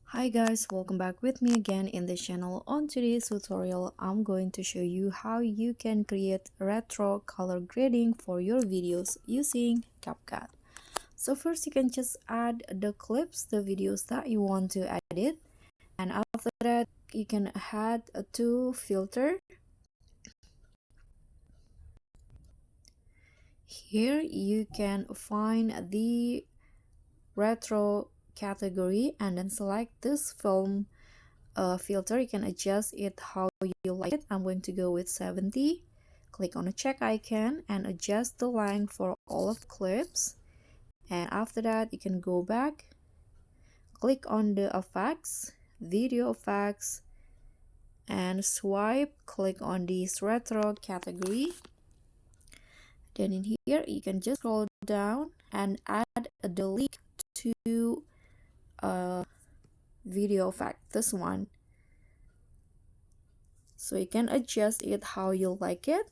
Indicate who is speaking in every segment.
Speaker 1: Hi guys, welcome back with me again in the channel. On today's tutorial, I'm going to show you how you can create retro color grading for your videos using CapCut. So first you can just add the clips, the videos that you want to edit, and after that you can add two filter. Here you can find the retro category and then select this film filter. You can adjust it how you like it. I'm going to go with 70. Click on the check icon and adjust the length for all of the clips, and after that you can go back, click on the effects, video effects, and swipe, click on this retro category. Then in here you can just scroll down and add the link to a video effect, this one. So you can adjust it how you like it.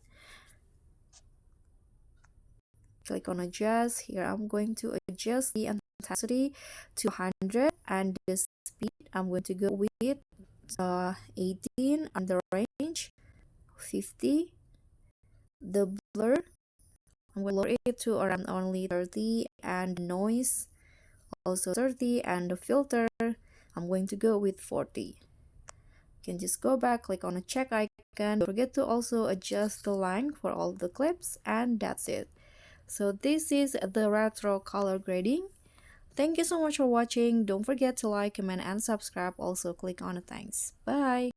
Speaker 1: Click on adjust. Here I'm going to adjust the intensity to 100 and the speed I'm going to go with 18, and the range 50. The blur I'm going to lower it to around only 30, and noise also 30, and the filter I'm going to go with 40. You can just go back, click on a check icon. Don't forget to also adjust the length for all the clips, and that's it. So this is the retro color grading. Thank you so much for watching. Don't forget to like, comment, and subscribe. Also click on the thanks. Bye.